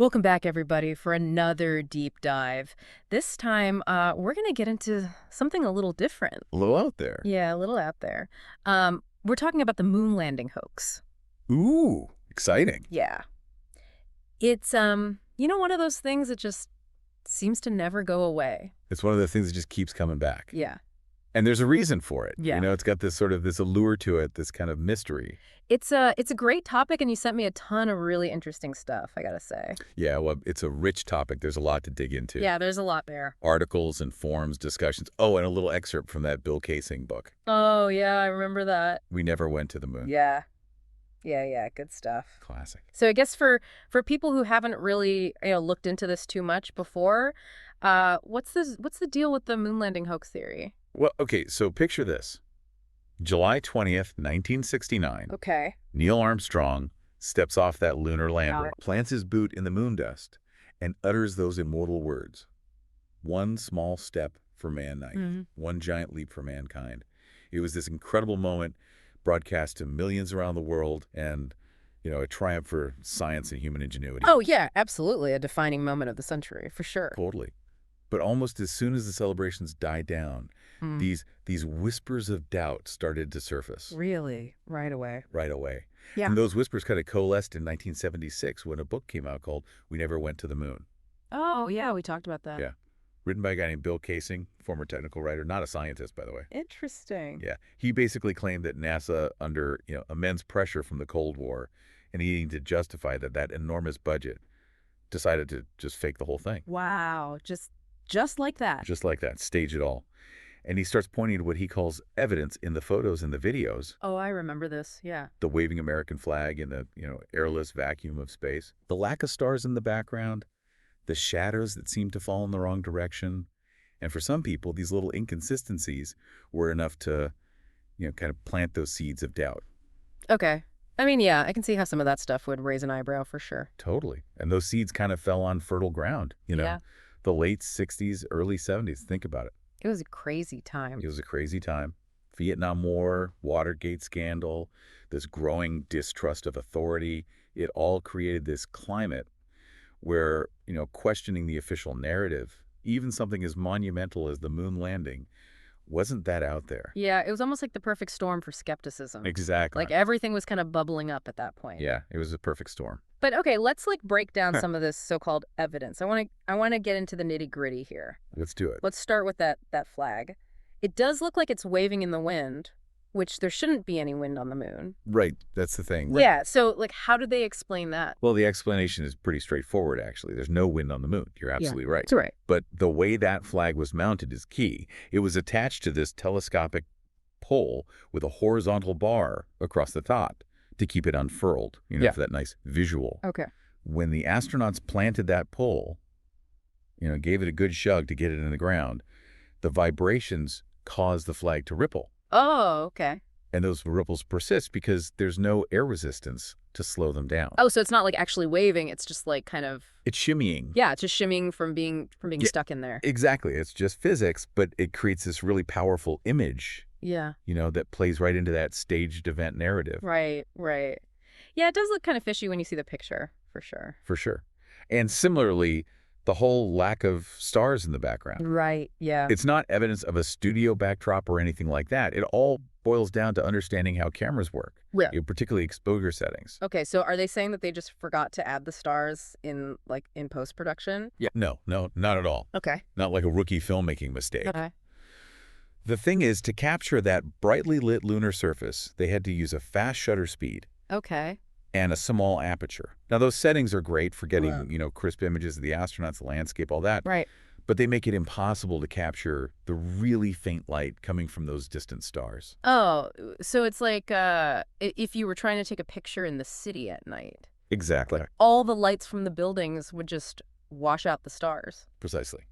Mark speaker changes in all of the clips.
Speaker 1: Welcome back, everybody, for another deep dive. This time, we're going to get into something a little different.
Speaker 2: A little out there.
Speaker 1: Yeah, a little out there. We're talking about the Moon Landing Hoax.
Speaker 2: Ooh, exciting.
Speaker 1: Yeah. It's, one of those things that just seems to never go away.
Speaker 2: It's one of the things that just keeps coming back.
Speaker 1: Yeah.
Speaker 2: And there's a reason for it.
Speaker 1: Yeah.
Speaker 2: It's got this this allure to it, this kind of mystery.
Speaker 1: It's a great topic, and you sent me a ton of really interesting stuff, I gotta say.
Speaker 2: Yeah, well, it's a rich topic. There's a lot to dig into.
Speaker 1: Yeah, there's a lot there.
Speaker 2: Articles and forums, discussions. Oh, and a little excerpt from that Bill Kaysing book.
Speaker 1: Oh, yeah, I remember that.
Speaker 2: We Never Went to the Moon.
Speaker 1: Yeah. Yeah, good stuff.
Speaker 2: Classic.
Speaker 1: So I guess for people who haven't really looked into this too much before, what's the deal with the moon landing hoax theory?
Speaker 2: Well, okay, so picture this. July 20th, 1969.
Speaker 1: Okay.
Speaker 2: Neil Armstrong steps off that lunar lander,
Speaker 1: Got it.
Speaker 2: plants his boot in the moon dust, and utters those immortal words. One small step for man, one giant leap for mankind. It was this incredible moment broadcast to millions around the world and, a triumph for science and human ingenuity.
Speaker 1: Oh yeah, absolutely, a defining moment of the century for sure.
Speaker 2: Totally. But almost as soon as the celebrations died down, these whispers of doubt started to surface.
Speaker 1: Really, right away.
Speaker 2: Right away.
Speaker 1: Yeah.
Speaker 2: And those whispers kind of coalesced in 1976 when a book came out called We Never Went to the Moon.
Speaker 1: Oh yeah, we talked about that.
Speaker 2: Yeah. Written by a guy named Bill Kaysing, former technical writer, not a scientist, by the way.
Speaker 1: Interesting.
Speaker 2: Yeah. He basically claimed that NASA, under immense pressure from the Cold War and needing to justify that enormous budget, decided to just fake the whole thing.
Speaker 1: Wow, just like that.
Speaker 2: Just like that, stage it all. And he starts pointing to what he calls evidence in the photos and the videos.
Speaker 1: Oh, I remember this. Yeah.
Speaker 2: The waving American flag in the, airless vacuum of space. The lack of stars in the background. The shadows that seem to fall in the wrong direction. And for some people, these little inconsistencies were enough to, kind of plant those seeds of doubt.
Speaker 1: Okay. I mean, yeah, I can see how some of that stuff would raise an eyebrow for sure.
Speaker 2: Totally. And those seeds kind of fell on fertile ground,
Speaker 1: Yeah.
Speaker 2: The late 60s, early 70s. Think about it.
Speaker 1: It was a crazy time.
Speaker 2: It was a crazy time. Vietnam War, Watergate scandal, this growing distrust of authority. It all created this climate where, questioning the official narrative, even something as monumental as the moon landing, wasn't that out there.
Speaker 1: Yeah, it was almost like the perfect storm for skepticism.
Speaker 2: Exactly.
Speaker 1: Like everything was kind of bubbling up at that point.
Speaker 2: Yeah, it was a perfect storm.
Speaker 1: But okay, let's break down some of this so-called evidence. I want to get into the nitty-gritty here.
Speaker 2: Let's do it.
Speaker 1: Let's start with that flag. It does look like it's waving in the wind, which there shouldn't be any wind on the moon.
Speaker 2: Right, that's the thing.
Speaker 1: Yeah, so how do they explain that?
Speaker 2: Well, the explanation is pretty straightforward, actually. There's no wind on the moon. You're absolutely right.
Speaker 1: That's right.
Speaker 2: But the way that flag was mounted is key. It was attached to this telescopic pole with a horizontal bar across the top to keep it unfurled, for that nice visual.
Speaker 1: Okay.
Speaker 2: When the astronauts planted that pole, gave it a good shove to get it in the ground, the vibrations caused the flag to ripple.
Speaker 1: Oh, okay.
Speaker 2: And those ripples persist because there's no air resistance to slow them down.
Speaker 1: Oh, so it's not like actually waving, it's just like kind of...
Speaker 2: It's shimmying.
Speaker 1: Yeah, it's just shimmying from being stuck in there.
Speaker 2: Exactly. It's just physics, but it creates this really powerful image,
Speaker 1: Yeah.
Speaker 2: that plays right into that staged event narrative.
Speaker 1: Right. Yeah, it does look kind of fishy when you see the picture, for sure.
Speaker 2: For sure. And similarly, the whole lack of stars in the background.
Speaker 1: Right, yeah.
Speaker 2: It's not evidence of a studio backdrop or anything like that. It all boils down to understanding how cameras work,
Speaker 1: Yeah.
Speaker 2: Particularly exposure settings.
Speaker 1: Okay, so are they saying that they just forgot to add the stars in post-production?
Speaker 2: Yeah. No, not at all.
Speaker 1: Okay.
Speaker 2: Not like a rookie filmmaking mistake.
Speaker 1: Okay.
Speaker 2: The thing is, to capture that brightly lit lunar surface, they had to use a fast shutter speed
Speaker 1: Okay.
Speaker 2: and a small aperture. Now, those settings are great for getting, crisp images of the astronauts, the landscape, all that.
Speaker 1: Right.
Speaker 2: But they make it impossible to capture the really faint light coming from those distant stars.
Speaker 1: Oh, so it's like if you were trying to take a picture in the city at night,
Speaker 2: Exactly.
Speaker 1: all the lights from the buildings would just wash out the stars.
Speaker 2: Precisely.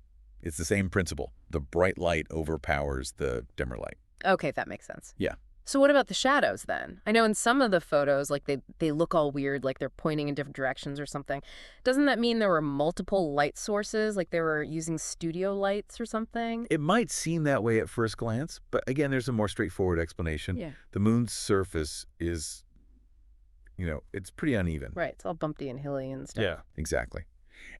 Speaker 2: It's the same principle. The bright light overpowers the dimmer light.
Speaker 1: Okay, that makes sense.
Speaker 2: Yeah.
Speaker 1: So what about the shadows then? I know in some of the photos, they look all weird, like they're pointing in different directions or something. Doesn't that mean there were multiple light sources, like they were using studio lights or something?
Speaker 2: It might seem that way at first glance, but again, there's a more straightforward explanation.
Speaker 1: Yeah.
Speaker 2: The moon's surface is, it's pretty uneven.
Speaker 1: Right, it's all bumpy and hilly and stuff.
Speaker 2: Yeah, exactly.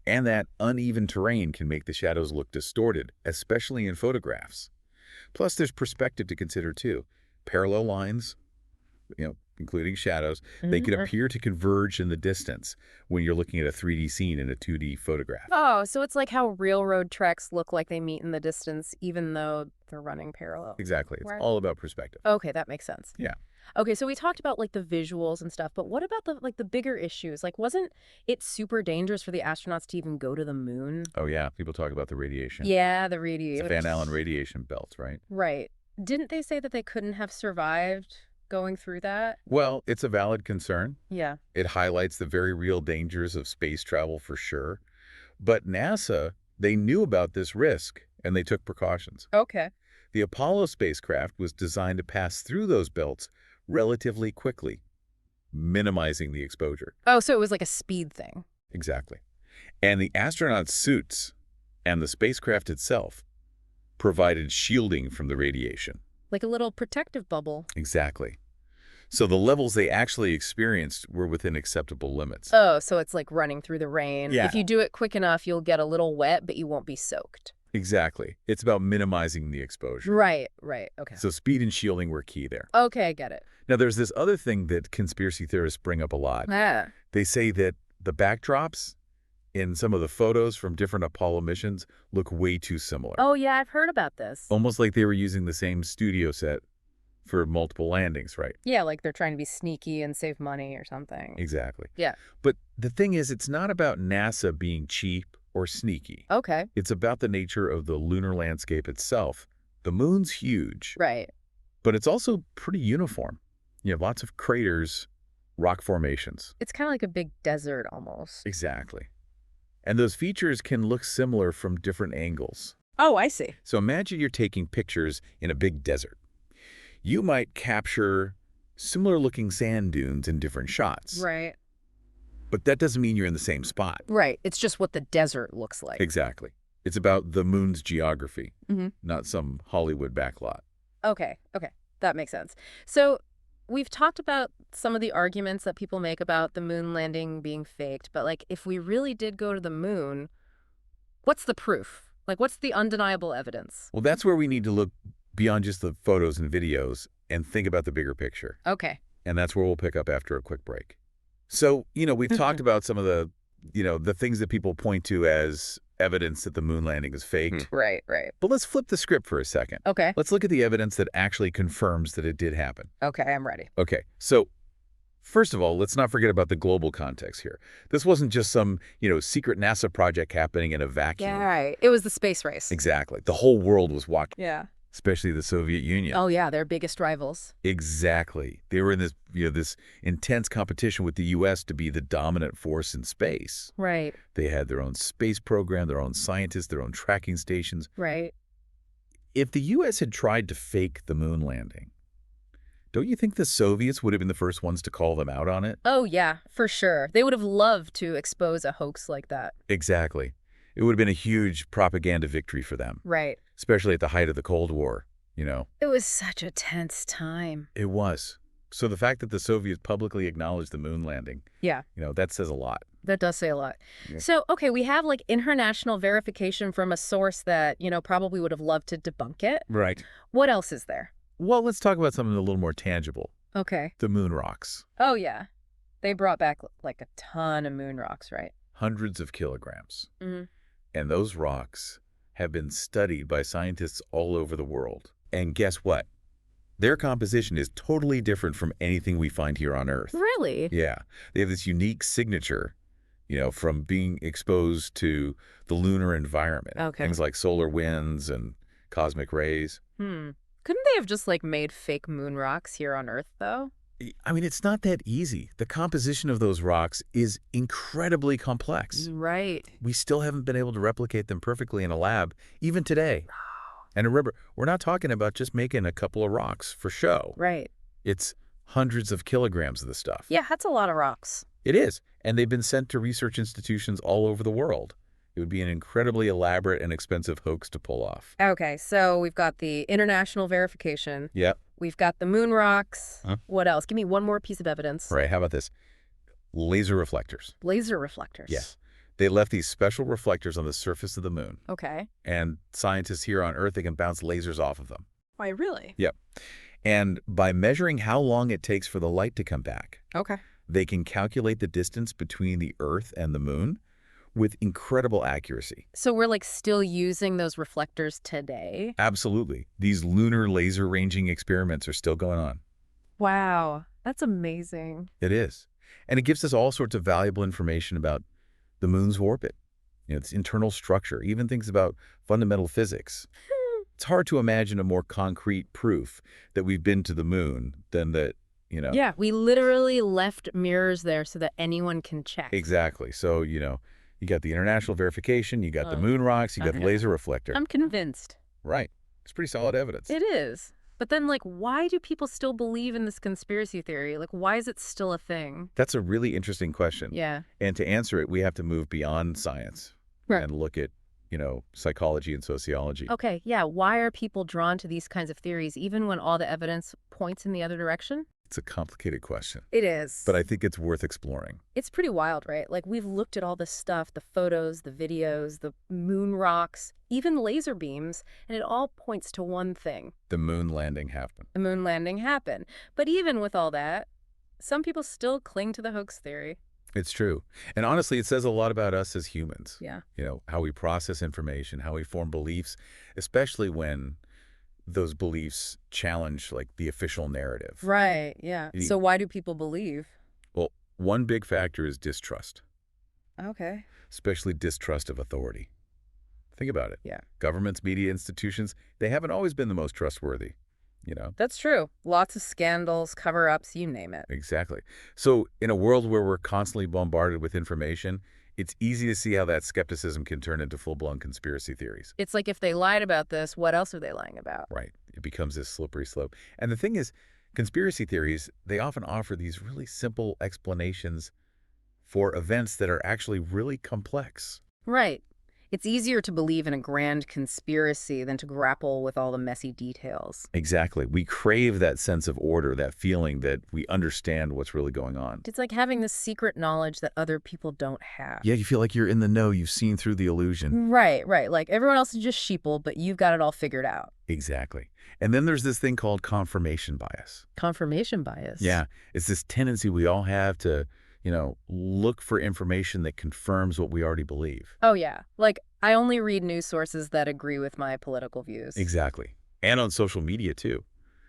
Speaker 2: And that uneven terrain can make the shadows look distorted, especially in photographs. Plus, there's perspective to consider too. Parallel lines, including shadows, they can
Speaker 1: Mhm.
Speaker 2: appear to converge in the distance when you're looking at a 3D scene in a 2D photograph.
Speaker 1: Oh, so it's like how railroad tracks look like they meet in the distance, even though they're running parallel.
Speaker 2: Exactly. It's
Speaker 1: Right.
Speaker 2: all about perspective.
Speaker 1: Okay, that makes sense.
Speaker 2: Yeah.
Speaker 1: Okay, so we talked about like the visuals and stuff, but what about the bigger issues? Like, wasn't it super dangerous for the astronauts to even go to the moon?
Speaker 2: Oh, yeah. People talk about the radiation.
Speaker 1: Yeah, the
Speaker 2: It's a
Speaker 1: radiation.
Speaker 2: Van Allen radiation belt, right?
Speaker 1: Right. Didn't they say that they couldn't have survived going through that?
Speaker 2: Well, it's a valid concern.
Speaker 1: Yeah.
Speaker 2: It highlights the very real dangers of space travel for sure. But NASA, they knew about this risk and they took precautions.
Speaker 1: Okay.
Speaker 2: The Apollo spacecraft was designed to pass through those belts relatively quickly, minimizing the exposure.
Speaker 1: Oh, so it was like a speed thing.
Speaker 2: Exactly. And the astronauts' suits and the spacecraft itself provided shielding from the radiation.
Speaker 1: Like a little protective bubble.
Speaker 2: Exactly. So the levels they actually experienced were within acceptable limits.
Speaker 1: Oh, so it's like running through the rain.
Speaker 2: Yeah.
Speaker 1: If you do it quick enough, you'll get a little wet, but you won't be soaked.
Speaker 2: Exactly. It's about minimizing the exposure.
Speaker 1: Right, right. Okay.
Speaker 2: So speed and shielding were key there.
Speaker 1: Okay, I get it.
Speaker 2: Now, there's this other thing that conspiracy theorists bring up a lot.
Speaker 1: Ah.
Speaker 2: They say that the backdrops in some of the photos from different Apollo missions look way too similar.
Speaker 1: Oh, yeah, I've heard about this.
Speaker 2: Almost like they were using the same studio set for multiple landings, right?
Speaker 1: Yeah, like they're trying to be sneaky and save money or something.
Speaker 2: Exactly.
Speaker 1: Yeah.
Speaker 2: But the thing is, it's not about NASA being cheap or sneaky.
Speaker 1: Okay.
Speaker 2: It's about the nature of the lunar landscape itself. The moon's huge,
Speaker 1: Right.
Speaker 2: but it's also pretty uniform. You have lots of craters, rock formations.
Speaker 1: It's kind of like a big desert almost.
Speaker 2: Exactly. And those features can look similar from different angles.
Speaker 1: Oh, I see.
Speaker 2: So imagine you're taking pictures in a big desert. You might capture similar-looking sand dunes in different shots.
Speaker 1: Right.
Speaker 2: But that doesn't mean you're in the same spot.
Speaker 1: Right. It's just what the desert looks like.
Speaker 2: Exactly. It's about the moon's geography,
Speaker 1: Mm-hmm.
Speaker 2: not some Hollywood backlot.
Speaker 1: Okay. Okay. That makes sense. So we've talked about some of the arguments that people make about the moon landing being faked, but like if we really did go to the moon, what's the proof? Like what's the undeniable evidence?
Speaker 2: Well, that's where we need to look beyond just the photos and videos and think about the bigger picture.
Speaker 1: Okay.
Speaker 2: And that's where we'll pick up after a quick break. So, we've talked about some of the things that people point to as evidence that the moon landing is faked.
Speaker 1: Right, right.
Speaker 2: But let's flip the script for a second.
Speaker 1: Okay.
Speaker 2: Let's look at the evidence that actually confirms that it did happen.
Speaker 1: Okay, I'm ready.
Speaker 2: Okay, so first of all, let's not forget about the global context here. This wasn't just some, secret NASA project happening in a vacuum.
Speaker 1: Yeah, right. It was the space race.
Speaker 2: Exactly. The whole world was watching,
Speaker 1: Yeah.
Speaker 2: especially the Soviet Union.
Speaker 1: Oh, yeah, their biggest rivals.
Speaker 2: Exactly. They were in this, this intense competition with the U.S. to be the dominant force in space.
Speaker 1: Right,
Speaker 2: They had their own space program, their own scientists, their own tracking stations.
Speaker 1: right.
Speaker 2: If the U.S. had tried to fake the moon landing, don't you think the Soviets would have been the first ones to call them out on it?
Speaker 1: Oh, yeah, for sure. They would have loved to expose a hoax like that.
Speaker 2: Exactly. It would have been a huge propaganda victory for them,
Speaker 1: Right.
Speaker 2: especially at the height of the Cold War,
Speaker 1: It was such a tense time.
Speaker 2: It was. So the fact that the Soviets publicly acknowledged the moon landing,
Speaker 1: Yeah.
Speaker 2: that says a lot.
Speaker 1: That does say a lot.
Speaker 2: Yeah.
Speaker 1: So, okay, we have like international verification from a source that, probably would have loved to debunk it.
Speaker 2: Right.
Speaker 1: What else is there?
Speaker 2: Well, let's talk about something a little more tangible.
Speaker 1: Okay.
Speaker 2: The moon rocks.
Speaker 1: Oh, yeah. They brought back like a ton of moon rocks, right?
Speaker 2: Hundreds of kilograms.
Speaker 1: Mm-hmm.
Speaker 2: And those rocks have been studied by scientists all over the world. And guess what? Their composition is totally different from anything we find here on Earth.
Speaker 1: Really?
Speaker 2: Yeah. They have this unique signature, from being exposed to the lunar environment.
Speaker 1: Okay.
Speaker 2: Things like solar winds and cosmic rays.
Speaker 1: Couldn't they have just like made fake moon rocks here on Earth, though?
Speaker 2: I mean, it's not that easy. The composition of those rocks is incredibly complex.
Speaker 1: Right.
Speaker 2: We still haven't been able to replicate them perfectly in a lab, even today. And remember, we're not talking about just making a couple of rocks for show.
Speaker 1: Right.
Speaker 2: It's hundreds of kilograms of the stuff.
Speaker 1: Yeah, that's a lot of rocks.
Speaker 2: It is. And they've been sent to research institutions all over the world. It would be an incredibly elaborate and expensive hoax to pull off.
Speaker 1: Okay, so we've got the international verification.
Speaker 2: Yep.
Speaker 1: We've got the moon rocks.
Speaker 2: Huh?
Speaker 1: What else? Give me one more piece of evidence.
Speaker 2: Right. How about this? Laser reflectors.
Speaker 1: Laser reflectors.
Speaker 2: Yes. They left these special reflectors on the surface of the moon,
Speaker 1: Okay.
Speaker 2: and scientists here on Earth, they can bounce lasers off of them.
Speaker 1: Why, really?
Speaker 2: Yep. And by measuring how long it takes for the light to come back,
Speaker 1: Okay.
Speaker 2: they can calculate the distance between the Earth and the moon with incredible accuracy.
Speaker 1: So we're like still using those reflectors today?
Speaker 2: Absolutely. These lunar laser ranging experiments are still going on.
Speaker 1: Wow, that's amazing.
Speaker 2: It is. And it gives us all sorts of valuable information about the moon's orbit, its internal structure, even things about fundamental physics. It's hard to imagine a more concrete proof that we've been to the moon than that.
Speaker 1: Yeah, we literally left mirrors there so that anyone can check.
Speaker 2: Exactly. So, you got the international verification, you got the moon rocks, you got the laser reflector.
Speaker 1: I'm convinced.
Speaker 2: Right. It's pretty solid evidence.
Speaker 1: It is. But then, like, why do people still believe in this conspiracy theory? Like, why is it still a thing?
Speaker 2: That's a really interesting question.
Speaker 1: Yeah.
Speaker 2: And to answer it, we have to move beyond science and look at, psychology and sociology.
Speaker 1: Okay, yeah. Why are people drawn to these kinds of theories, even when all the evidence points in the other direction?
Speaker 2: It's a complicated question,
Speaker 1: It is.
Speaker 2: but I think it's worth exploring.
Speaker 1: It's pretty wild, right? Like, we've looked at all this stuff, the photos, the videos, the moon rocks, even laser beams, and it all points to one thing.
Speaker 2: The moon landing happened.
Speaker 1: The moon landing happened. But even with all that, some people still cling to the hoax theory.
Speaker 2: It's true. And honestly, it says a lot about us as humans.
Speaker 1: Yeah.
Speaker 2: How we process information, how we form beliefs, especially when those beliefs challenge, like, the official narrative.
Speaker 1: Right, yeah.
Speaker 2: You-
Speaker 1: So why do people believe?
Speaker 2: Well, one big factor is distrust,
Speaker 1: Okay.
Speaker 2: especially distrust of authority. Think about it.
Speaker 1: Yeah.
Speaker 2: Governments, media institutions, they haven't always been the most trustworthy.
Speaker 1: That's true. Lots of scandals, cover-ups, you name it.
Speaker 2: Exactly. So in a world where we're constantly bombarded with information, it's easy to see how that skepticism can turn into full-blown conspiracy theories.
Speaker 1: It's like if they lied about this, what else are they lying about?
Speaker 2: Right. It becomes this slippery slope. And the thing is, conspiracy theories, they often offer these really simple explanations for events that are actually really complex.
Speaker 1: Right. It's easier to believe in a grand conspiracy than to grapple with all the messy details.
Speaker 2: Exactly. We crave that sense of order, that feeling that we understand what's really going on.
Speaker 1: It's like having this secret knowledge that other people don't have.
Speaker 2: Yeah, you feel like you're in the know. You've seen through the illusion.
Speaker 1: Right, right. Like everyone else is just sheeple, but you've got it all figured out.
Speaker 2: Exactly. And then there's this thing called confirmation bias.
Speaker 1: Confirmation bias.
Speaker 2: Yeah. It's this tendency we all have to, look for information that confirms what we already believe.
Speaker 1: Oh, yeah. Like, I only read news sources that agree with my political views.
Speaker 2: Exactly. And on social media, too.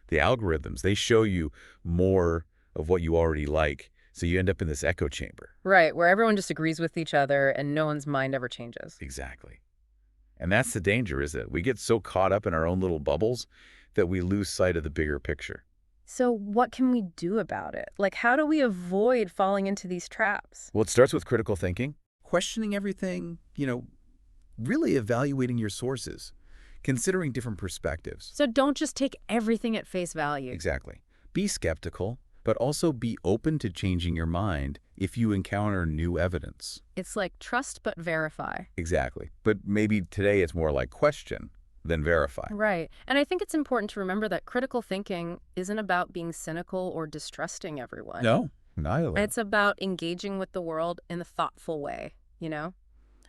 Speaker 2: The algorithms, they show you more of what you already like, so you end up in this echo chamber.
Speaker 1: Right, where everyone just agrees with each other and no one's mind ever changes.
Speaker 2: Exactly. And that's the danger, is it? We get so caught up in our own little bubbles that we lose sight of the bigger picture.
Speaker 1: So what can we do about it? Like, how do we avoid falling into these traps?
Speaker 2: Well, it starts with critical thinking, questioning everything, really evaluating your sources, considering different perspectives.
Speaker 1: So don't just take everything at face value.
Speaker 2: Exactly. Be skeptical, but also be open to changing your mind if you encounter new evidence.
Speaker 1: It's like trust but verify.
Speaker 2: Exactly. But maybe today it's more like question than verify.
Speaker 1: Right. And I think it's important to remember that critical thinking isn't about being cynical or distrusting everyone.
Speaker 2: No, neither.
Speaker 1: It's about engaging with the world in a thoughtful way,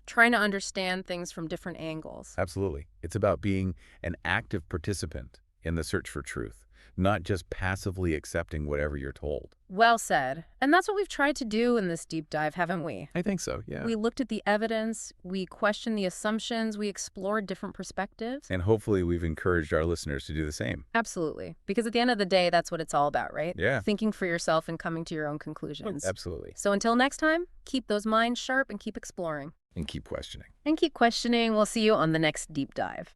Speaker 1: trying to understand things from different angles.
Speaker 2: Absolutely. It's about being an active participant in the search for truth, not just passively accepting whatever you're told.
Speaker 1: Well said. And that's what we've tried to do in this deep dive, haven't we?
Speaker 2: I think so, yeah.
Speaker 1: We looked at the evidence, we questioned the assumptions, we explored different perspectives.
Speaker 2: And hopefully we've encouraged our listeners to do the same.
Speaker 1: Absolutely. Because at the end of the day, that's what it's all about, right?
Speaker 2: Yeah.
Speaker 1: Thinking for yourself and coming to your own conclusions.
Speaker 2: Absolutely.
Speaker 1: So until next time, keep those minds sharp and keep exploring.
Speaker 2: And keep questioning.
Speaker 1: And keep questioning. We'll see you on the next deep dive.